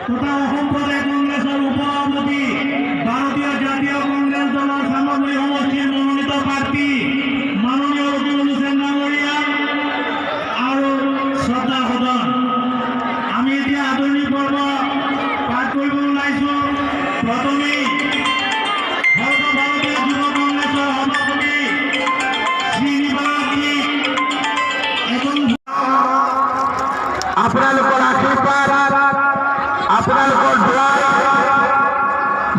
তথা অসম প্ৰদেশ কংগ্ৰেসেৰ উপসভাপতি ভাৰতীয় জাতীয় কংগ্ৰেস দলেৰ সামগ্ৰী সমষ্টিৰ মনোনীত প্ৰাৰ্থী মাননীয় ৰকিবুল হোসেন ডাঙৰীয়া আৰু শ্ৰদ্ধা সদন। আমি এতিয়া আদৰণি পৰ্ব পাঠ কৰিব ওলাইছো। প্ৰথমেই সৰ্বভাৰতীয় যুৱ কংগ্ৰেছৰ সভাপতি শ্ৰীনিবাসজী আপোনালোকৰ আশীৰ্বাদ আপোনালোকৰ দোৱাই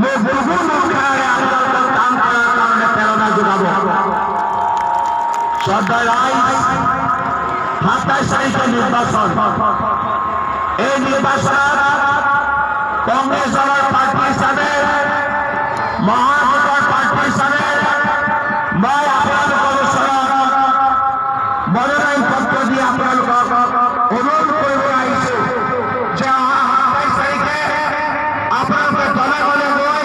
মোক বহু মুখাৰে আপোনালোকৰ কাম কৰাৰ কাৰণে প্ৰেৰণা যোগাব। শ্ৰদ্ধা ৰাইজ, ২৭ তাৰিখে নিৰ্বাচন। এই নিৰ্বাচনত কংগ্ৰেছ দলৰ প্ৰাৰ্থী হিচাপে, মহাজোঁটৰ প্ৰাৰ্থী হিচাপে মই আপোনালোকৰ ওচৰত মনোনয়ন পত্ৰ দি আপোনালোকক অনুৰোধ কৰিব আহিছো যে অহা ২৭ তাৰিখে আপোনালোকে দলে দলে গৈ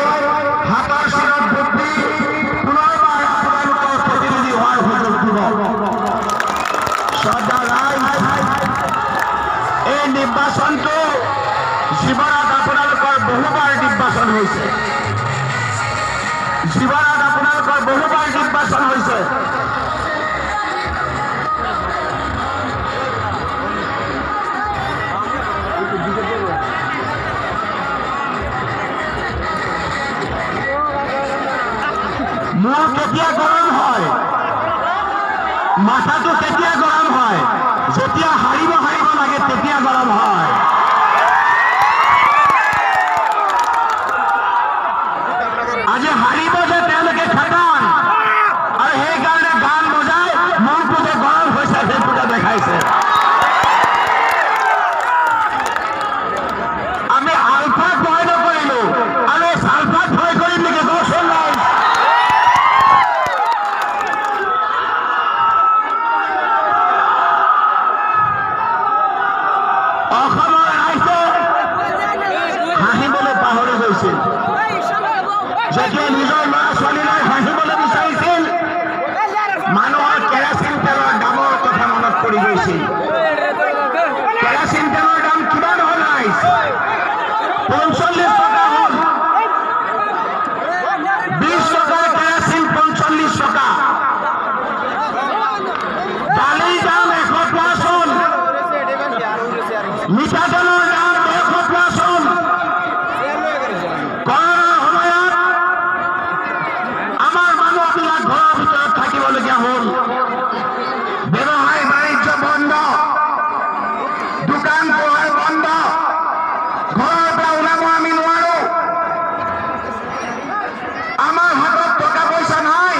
হাতৰ চিনত ভোট দি পুনৰবাৰ আপোনালোকৰ প্ৰতিনিধি হোৱাৰ সুযোগ দিব। শ্ৰদ্ধা ৰাইজ, এই নিৰ্বাচনটো জীৱনত আপোনালোকৰ বহুবাৰ নিৰ্বাচন হৈছে। জীৱনত আপোনালোকৰ বহুবাৰ নিৰ্বাচন হৈছে। মোৰ কেতিয়া গৰম হয়, মাথাটো কেতিয়া গৰম হয়, যেতিয়া হাৰিব লাগে তেতিয়া গৰম হয়। আজি হাৰিব যে তেওঁলোকে খেতান, আৰু সেইকাৰণে গান বজাই মনটো যে গৰম হৈছে সেইটোকে দেখাইছে। আমি আলফাত ভয় নকৰিলো, আৰু চালফাত ভয় কৰিম নেকি কওকচোন? অসমৰ ৰাইজে হাঁহিবলৈ পাহৰি গৈছিল। যেতিয়া নিজৰ ল'ৰা ছোৱালীলৈ হাঁহিবলৈ বিচাৰিছিল, মানুহৰ কেৰাচিন তেলৰ দামৰ কথা মনত পৰি গৈছিল। কেৰাচিন তেলৰ দাম কিমান হ'ল ৰাইজ? ৪৫ টকা হ'ল। ২০ টকাৰ কেৰাচিন ৪৫ টকা। দালিৰ দাম ১০০ পোৱা চোন। মিঠাতেলৰ দাম ১০০ পোৱা চোন। কৰোণাৰ সময়ত আমাৰ মানুহবিলাক ঘৰৰ ভিতৰত থাকিবলগীয়া হ'ল। ব্যৱসায় বাণিজ্য বন্ধ, দোকান পোহাৰ বন্ধ, ঘৰৰ পৰা ওলাব আমি নোৱাৰো। আমাৰ হাতত টকা পইচা নাই।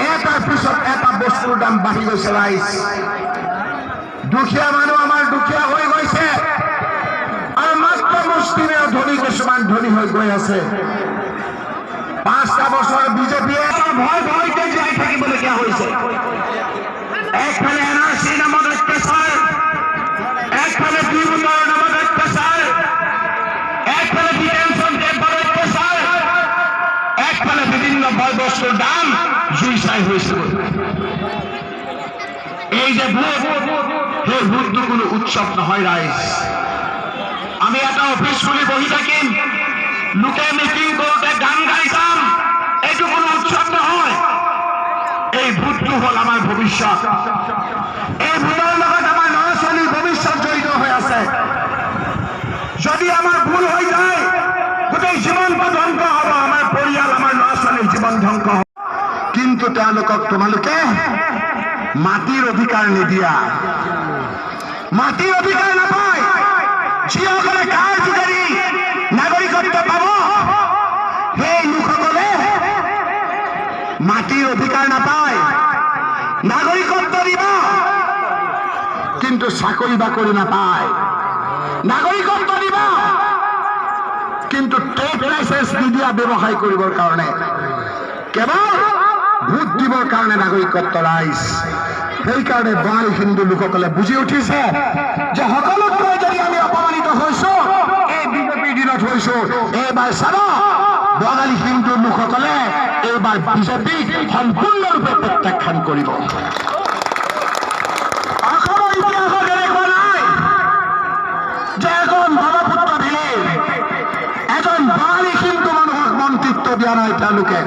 এটাৰ পিছত এটা বস্তুৰ দাম বাঢ়ি গৈছে ৰাইজ। দুখীয়া মানুহ আমাৰ দুখীয়া হৈ গৈছে, আৰু মাত্ৰ মুষ্টিমেয় ধনী কিছুমান ধনী হৈ গৈ আছে। ৫টা বছৰ বিজেপিয়ে ভয়তে জীয়াই থাকিবলগীয়া হৈছে। একফালে NRC নামত অত্যাচাৰ, একফালে ট্ৰিবিউনৰ নামত অত্যাচাৰ, একফালে ডিটেনশ্যন কেম্পৰ অত্যাচাৰ, একফালে বিভিন্ন বয় বস্তুৰ দাম জুই চাই হৈছে। এই যে ভোট, সেই ভোটটো কোনো উৎসৱ নহয় ৰাইজ। আমি এটা অফিচ খুলি বহি থাকিম, লোকে মিটিং কৰোঁতে গান গাই যাম, এইটো কোনো উৎসৱ নহয়। এই ভোটটো হ'ল আমাৰ ভৱিষ্যত। এই ভোটৰ লগত আমাৰ ল'ৰা ছোৱালীৰ ভৱিষ্যত জড়িত হৈ আছে। যদি আমাৰ ভুল হৈ যায়, গোটেই জীৱনটো ধ্বংস হ'ব, আমাৰ পৰিয়াল, আমাৰ ল'ৰা ছোৱালীৰ জীৱন ধ্বংস হ'ব। কিন্তু তেওঁলোকক তোমালোকে মাটিৰ অধিকাৰ নিদিয়া। মাটিৰ অধিকাৰ নাপায়। যিসকলে কাৰ যোগেদি নাগৰিকত্ব পাব, সেই লোকসকলে মাটিৰ অধিকাৰ নাপায়। নাগৰিকত্ব দিব, কিন্তু চাকৰি বাকৰি নাপায়। নাগৰিকত্ব দিব, কিন্তু ট্ৰেড লাইচেন্স নিদিয়া ব্যৱসায় কৰিবৰ কাৰণে, কেৱল ভোট দিবৰ কাৰণে নাগৰিকত্ব ৰাইজ। সেইকাৰণে বঙালী হিন্দু লোকসকলে বুজি উঠিছে যে সকলোতকৈ যদি আমি অপমানিত হৈছো, এই বিজেপিৰ দিনত হৈছো, এইবাৰ চাব বঙালী হিন্দু লোকসকলে এইবাৰ বিজেপিক সম্পূৰ্ণৰূপে প্ৰত্যাখ্যান কৰিব। দিয়া নাই তেওঁলোকে